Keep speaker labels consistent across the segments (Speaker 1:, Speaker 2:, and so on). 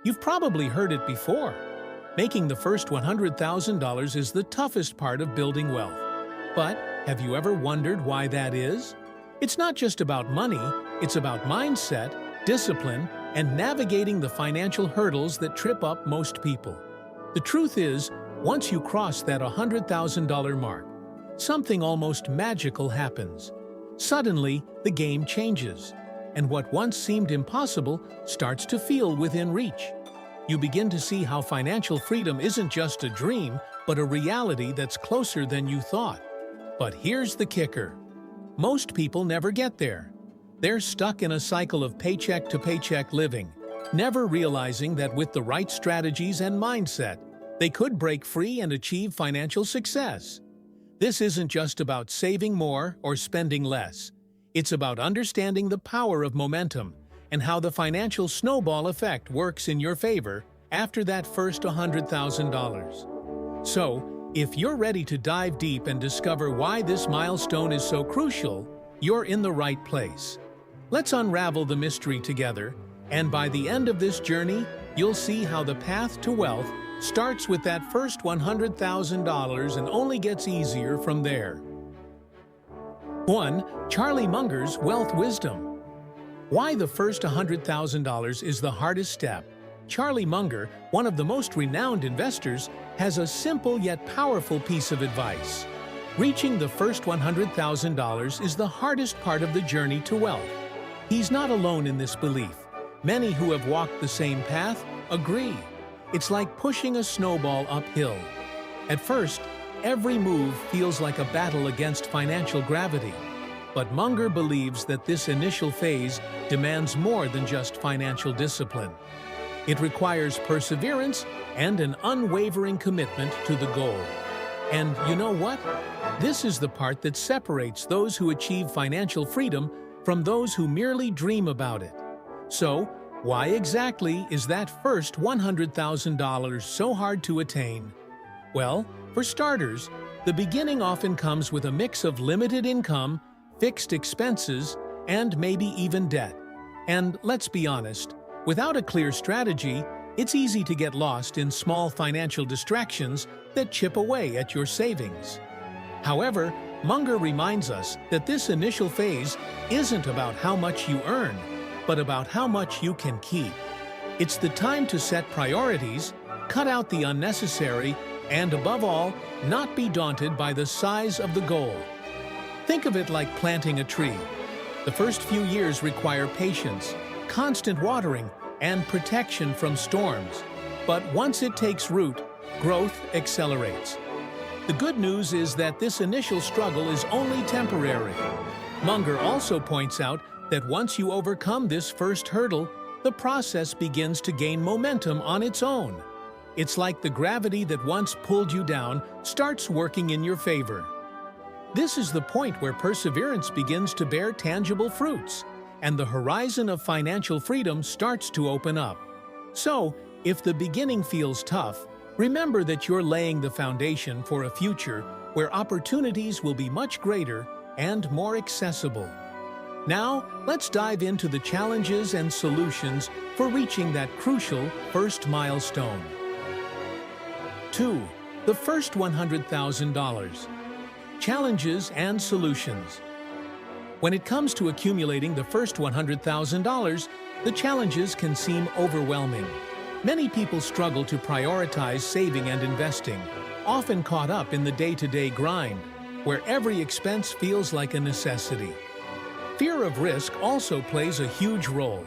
Speaker 1: You've probably heard it before. Making the first $100,000 is the toughest part of building wealth. But have you ever wondered why that is? It's not just about money, it's about mindset, discipline, and navigating the financial hurdles that trip up most people. The truth is, once you cross that $100,000 mark, something almost magical happens. Suddenly, the game changes, and what once seemed impossible starts to feel within reach. You begin to see how financial freedom isn't just a dream, but a reality that's closer than you thought. But here's the kicker. Most people never get there. They're stuck in a cycle of paycheck-to-paycheck living, never realizing that with the right strategies and mindset, they could break free and achieve financial success. This isn't just about saving more or spending less. It's about understanding the power of momentum and how the financial snowball effect works in your favor after that first $100,000. So, if you're ready to dive deep and discover why this milestone is so crucial, you're in the right place. Let's unravel the mystery together, and by the end of this journey, you'll see how the path to wealth starts with that first $100,000 and only gets easier from there. 1. Charlie Munger's Wealth Wisdom. Why the first $100,000 is the hardest step. Charlie Munger, one of the most renowned investors, has a simple yet powerful piece of advice. Reaching the first $100,000 is the hardest part of the journey to wealth. He's not alone in this belief. Many who have walked the same path agree. It's like pushing a snowball uphill. At first, every move feels like a battle against financial gravity. But Munger believes that this initial phase demands more than just financial discipline. It requires perseverance and an unwavering commitment to the goal. And you know what? This is the part that separates those who achieve financial freedom from those who merely dream about it. So, why exactly is that first $100,000 so hard to attain? Well, for starters, the beginning often comes with a mix of limited income, fixed expenses, and maybe even debt. And let's be honest, without a clear strategy, it's easy to get lost in small financial distractions that chip away at your savings. However, Munger reminds us that this initial phase isn't about how much you earn, but about how much you can keep. It's the time to set priorities, cut out the unnecessary, and above all, not be daunted by the size of the goal. Think of it like planting a tree. The first few years require patience, constant watering, and protection from storms. But once it takes root, growth accelerates. The good news is that this initial struggle is only temporary. Munger also points out that once you overcome this first hurdle, the process begins to gain momentum on its own. It's like the gravity that once pulled you down starts working in your favor. This is the point where perseverance begins to bear tangible fruits, and the horizon of financial freedom starts to open up. So, if the beginning feels tough, remember that you're laying the foundation for a future where opportunities will be much greater and more accessible. Now, let's dive into the challenges and solutions for reaching that crucial first milestone. 2. The first $100,000. Challenges and solutions. When it comes to accumulating the first $100,000, the challenges can seem overwhelming. Many people struggle to prioritize saving and investing, often caught up in the day-to-day grind, where every expense feels like a necessity. Fear of risk also plays a huge role.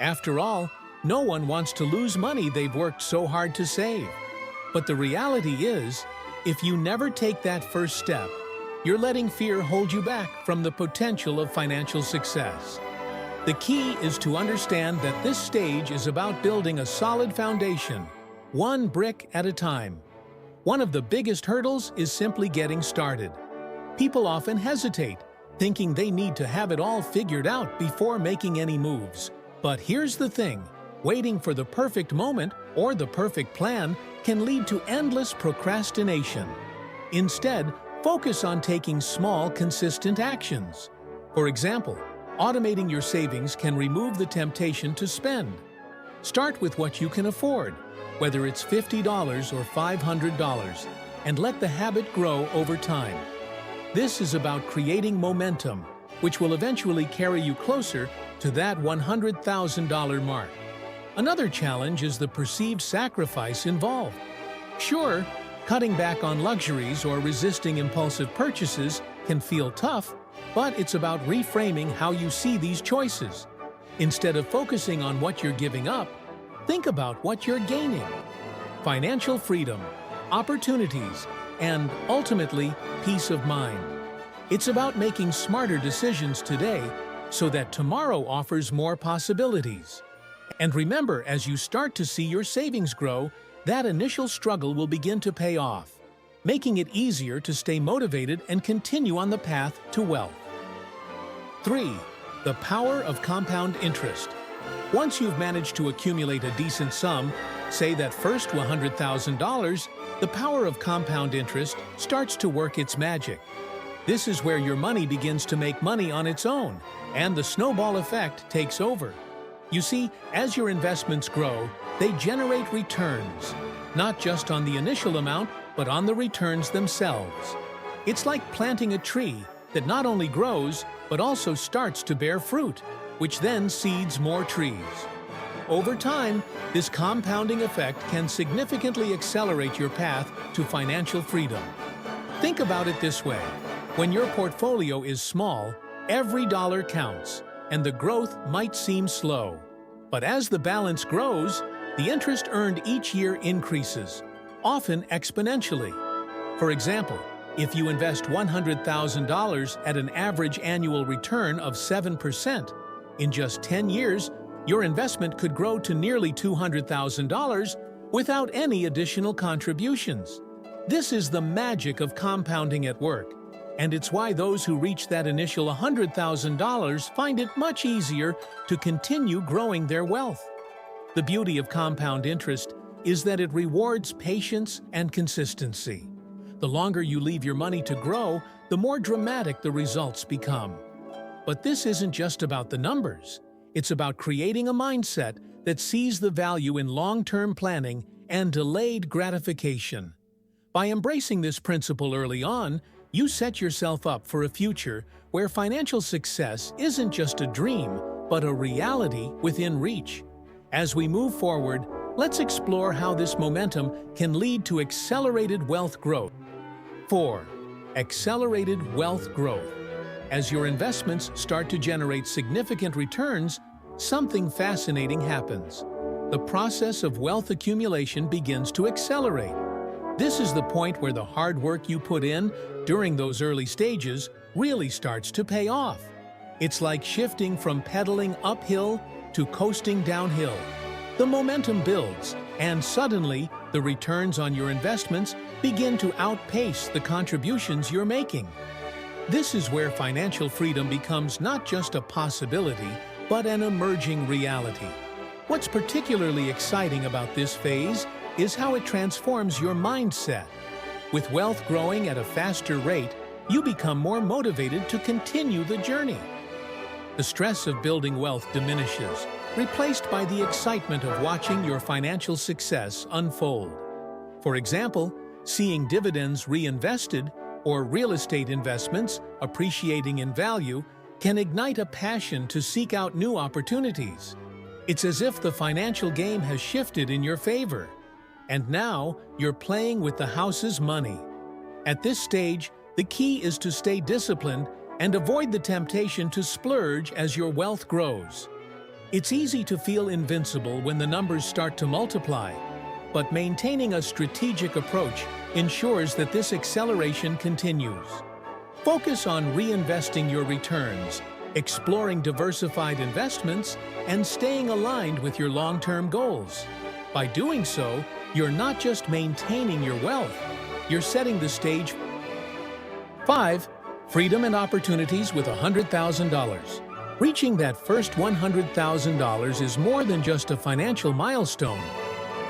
Speaker 1: After all, no one wants to lose money they've worked so hard to save. But the reality is, if you never take that first step, you're letting fear hold you back from the potential of financial success. The key is to understand that this stage is about building a solid foundation, one brick at a time. One of the biggest hurdles is simply getting started. People often hesitate, thinking they need to have it all figured out before making any moves. But here's the thing, waiting for the perfect moment or the perfect plan can lead to endless procrastination. Instead, focus on taking small, consistent actions. For example, automating your savings can remove the temptation to spend. Start with what you can afford, whether it's $50 or $500, and let the habit grow over time. This is about creating momentum, which will eventually carry you closer to that $100,000 mark. Another challenge is the perceived sacrifice involved. Sure, cutting back on luxuries or resisting impulsive purchases can feel tough, but it's about reframing how you see these choices. Instead of focusing on what you're giving up, think about what you're gaining. Financial freedom, opportunities, and ultimately, peace of mind. It's about making smarter decisions today so that tomorrow offers more possibilities. And remember, as you start to see your savings grow, that initial struggle will begin to pay off, making it easier to stay motivated and continue on the path to wealth. 3. The power of compound interest. Once you've managed to accumulate a decent sum, say that first $100,000, the power of compound interest starts to work its magic. This is where your money begins to make money on its own, and the snowball effect takes over. You see, as your investments grow, they generate returns, not just on the initial amount, but on the returns themselves. It's like planting a tree that not only grows, but also starts to bear fruit, which then seeds more trees. Over time, this compounding effect can significantly accelerate your path to financial freedom. Think about it this way. When your portfolio is small, every dollar counts, and the growth might seem slow. But as the balance grows, the interest earned each year increases, often exponentially. For example, if you invest $100,000 at an average annual return of 7%, in just 10 years, your investment could grow to nearly $200,000 without any additional contributions. This is the magic of compounding at work, and it's why those who reach that initial $100,000 find it much easier to continue growing their wealth. The beauty of compound interest is that it rewards patience and consistency. The longer you leave your money to grow, the more dramatic the results become. But this isn't just about the numbers. It's about creating a mindset that sees the value in long-term planning and delayed gratification. By embracing this principle early on, you set yourself up for a future where financial success isn't just a dream, but a reality within reach. As we move forward, let's explore how this momentum can lead to accelerated wealth growth. 4. Accelerated wealth growth. As your investments start to generate significant returns, something fascinating happens. The process of wealth accumulation begins to accelerate. This is the point where the hard work you put in during those early stages really starts to pay off. It's like shifting from pedaling uphill to coasting downhill. The momentum builds, and suddenly, the returns on your investments begin to outpace the contributions you're making. This is where financial freedom becomes not just a possibility, but an emerging reality. What's particularly exciting about this phase is how it transforms your mindset. With wealth growing at a faster rate, you become more motivated to continue the journey. The stress of building wealth diminishes, replaced by the excitement of watching your financial success unfold. For example, seeing dividends reinvested or real estate investments appreciating in value can ignite a passion to seek out new opportunities. It's as if the financial game has shifted in your favor, and now you're playing with the house's money. At this stage, the key is to stay disciplined and avoid the temptation to splurge as your wealth grows. It's easy to feel invincible when the numbers start to multiply, but maintaining a strategic approach ensures that this acceleration continues. Focus on reinvesting your returns, exploring diversified investments, and staying aligned with your long-term goals. By doing so, you're not just maintaining your wealth, you're setting the stage. 5. Freedom and opportunities with $100,000. Reaching that first $100,000 is more than just a financial milestone.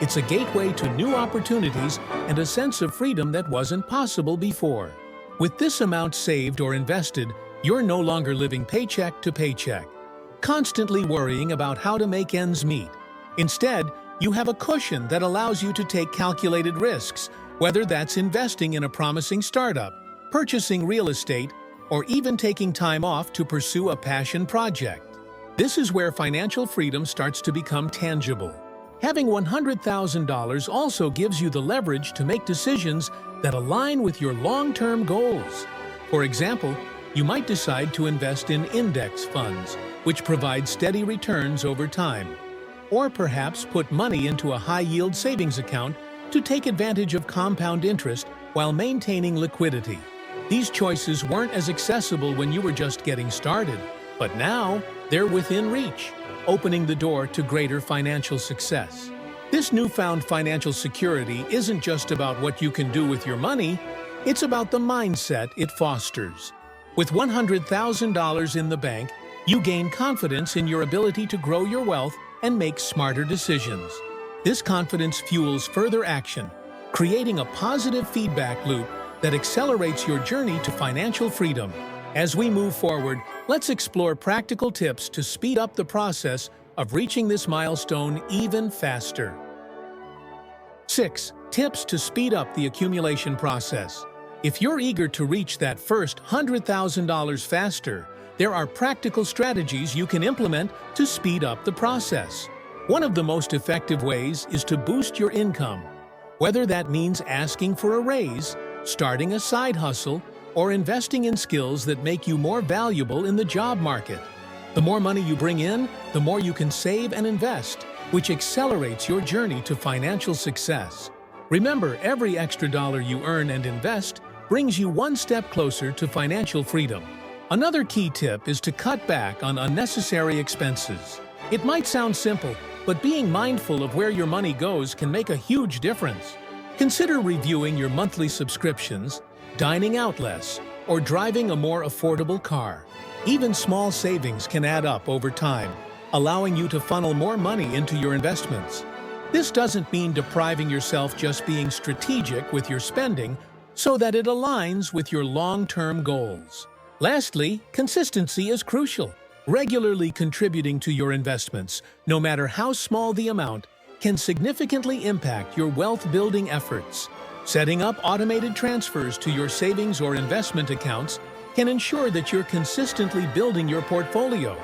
Speaker 1: It's a gateway to new opportunities and a sense of freedom that wasn't possible before. With this amount saved or invested, you're no longer living paycheck to paycheck, constantly worrying about how to make ends meet. Instead, you have a cushion that allows you to take calculated risks, whether that's investing in a promising startup, purchasing real estate, or even taking time off to pursue a passion project. This is where financial freedom starts to become tangible. Having $100,000 also gives you the leverage to make decisions that align with your long-term goals. For example, you might decide to invest in index funds, which provide steady returns over time. Or perhaps put money into a high-yield savings account to take advantage of compound interest while maintaining liquidity. These choices weren't as accessible when you were just getting started, but now they're within reach, opening the door to greater financial success. This newfound financial security isn't just about what you can do with your money, it's about the mindset it fosters. With $100,000 in the bank, you gain confidence in your ability to grow your wealth and make smarter decisions. This confidence fuels further action, creating a positive feedback loop that accelerates your journey to financial freedom. As we move forward, let's explore practical tips to speed up the process of reaching this milestone even faster. 6. Tips to speed up the accumulation process. If you're eager to reach that first $100,000 faster, there are practical strategies you can implement to speed up the process. One of the most effective ways is to boost your income. Whether that means asking for a raise, starting a side hustle, or investing in skills that make you more valuable in the job market. The more money you bring in, the more you can save and invest, which accelerates your journey to financial success. Remember, every extra dollar you earn and invest brings you one step closer to financial freedom. Another key tip is to cut back on unnecessary expenses. It might sound simple, but being mindful of where your money goes can make a huge difference. Consider reviewing your monthly subscriptions, dining out less, or driving a more affordable car. Even small savings can add up over time, allowing you to funnel more money into your investments. This doesn't mean depriving yourself, just being strategic with your spending so that it aligns with your long-term goals. Lastly, consistency is crucial. Regularly contributing to your investments, no matter how small the amount, can significantly impact your wealth-building efforts. Setting up automated transfers to your savings or investment accounts can ensure that you're consistently building your portfolio.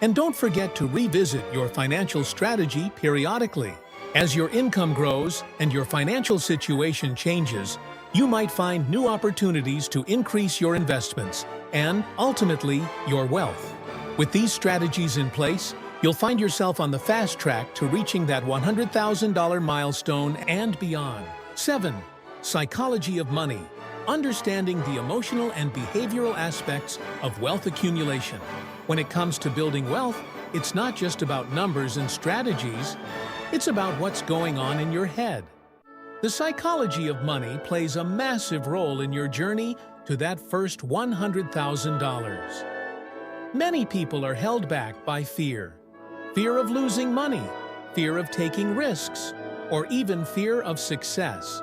Speaker 1: And don't forget to revisit your financial strategy periodically. As your income grows and your financial situation changes, you might find new opportunities to increase your investments and, ultimately, your wealth. With these strategies in place, you'll find yourself on the fast track to reaching that $100,000 milestone and beyond. 7. Psychology of money. Understanding the emotional and behavioral aspects of wealth accumulation. When it comes to building wealth, it's not just about numbers and strategies, it's about what's going on in your head. The psychology of money plays a massive role in your journey to that first $100,000. Many people are held back by fear. Fear of losing money, fear of taking risks, or even fear of success.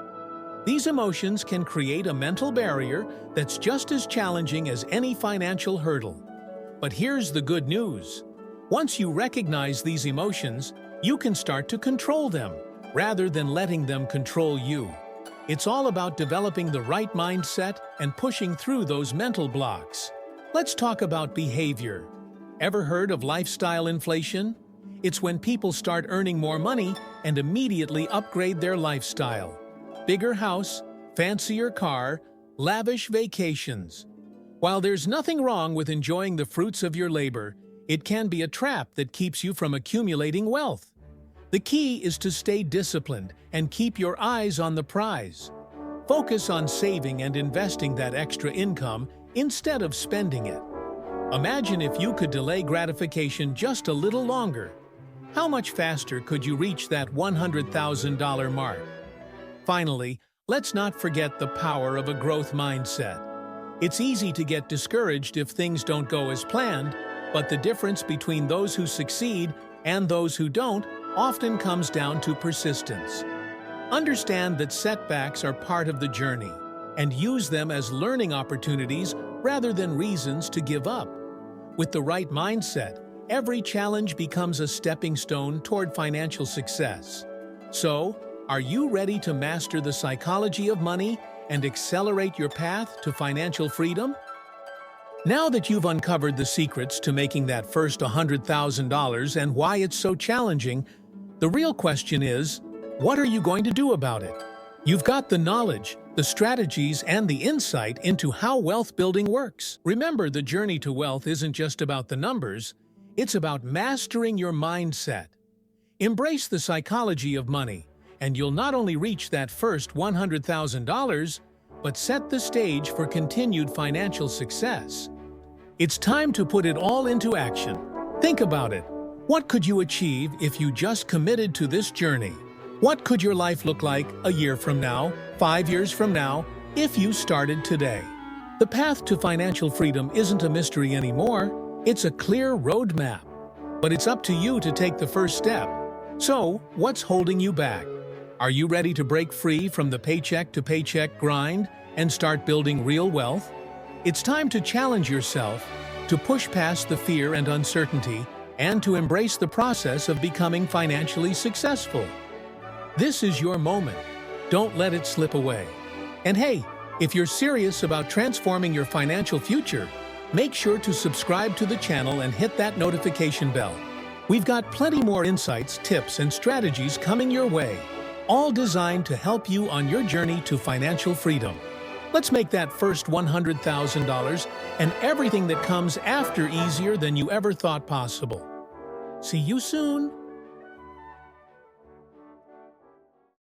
Speaker 1: These emotions can create a mental barrier that's just as challenging as any financial hurdle. But here's the good news. Once you recognize these emotions, you can start to control them, rather than letting them control you. It's all about developing the right mindset and pushing through those mental blocks. Let's talk about behavior. Ever heard of lifestyle inflation? It's when people start earning more money and immediately upgrade their lifestyle. Bigger house, fancier car, lavish vacations. While there's nothing wrong with enjoying the fruits of your labor, it can be a trap that keeps you from accumulating wealth. The key is to stay disciplined and keep your eyes on the prize. Focus on saving and investing that extra income instead of spending it. Imagine if you could delay gratification just a little longer. How much faster could you reach that $100,000 mark? Finally, let's not forget the power of a growth mindset. It's easy to get discouraged if things don't go as planned, but the difference between those who succeed and those who don't often comes down to persistence. Understand that setbacks are part of the journey, and use them as learning opportunities rather than reasons to give up. With the right mindset, every challenge becomes a stepping stone toward financial success. So, are you ready to master the psychology of money and accelerate your path to financial freedom? Now that you've uncovered the secrets to making that first $100,000 and why it's so challenging, the real question is, what are you going to do about it? You've got the knowledge, the strategies, and the insight into how wealth building works. Remember, the journey to wealth isn't just about the numbers, it's about mastering your mindset. Embrace the psychology of money, and you'll not only reach that first $100,000, but set the stage for continued financial success. It's time to put it all into action. Think about it. What could you achieve if you just committed to this journey? What could your life look like a year from now, 5 years from now, if you started today? The path to financial freedom isn't a mystery anymore. It's a clear roadmap. But it's up to you to take the first step. So, what's holding you back? Are you ready to break free from the paycheck-to-paycheck grind and start building real wealth? It's time to challenge yourself, to push past the fear and uncertainty, and to embrace the process of becoming financially successful. This is your moment. Don't let it slip away. And hey, if you're serious about transforming your financial future, make sure to subscribe to the channel and hit that notification bell. We've got plenty more insights, tips, and strategies coming your way, all designed to help you on your journey to financial freedom. Let's make that first $100,000 and everything that comes after easier than you ever thought possible. See you soon!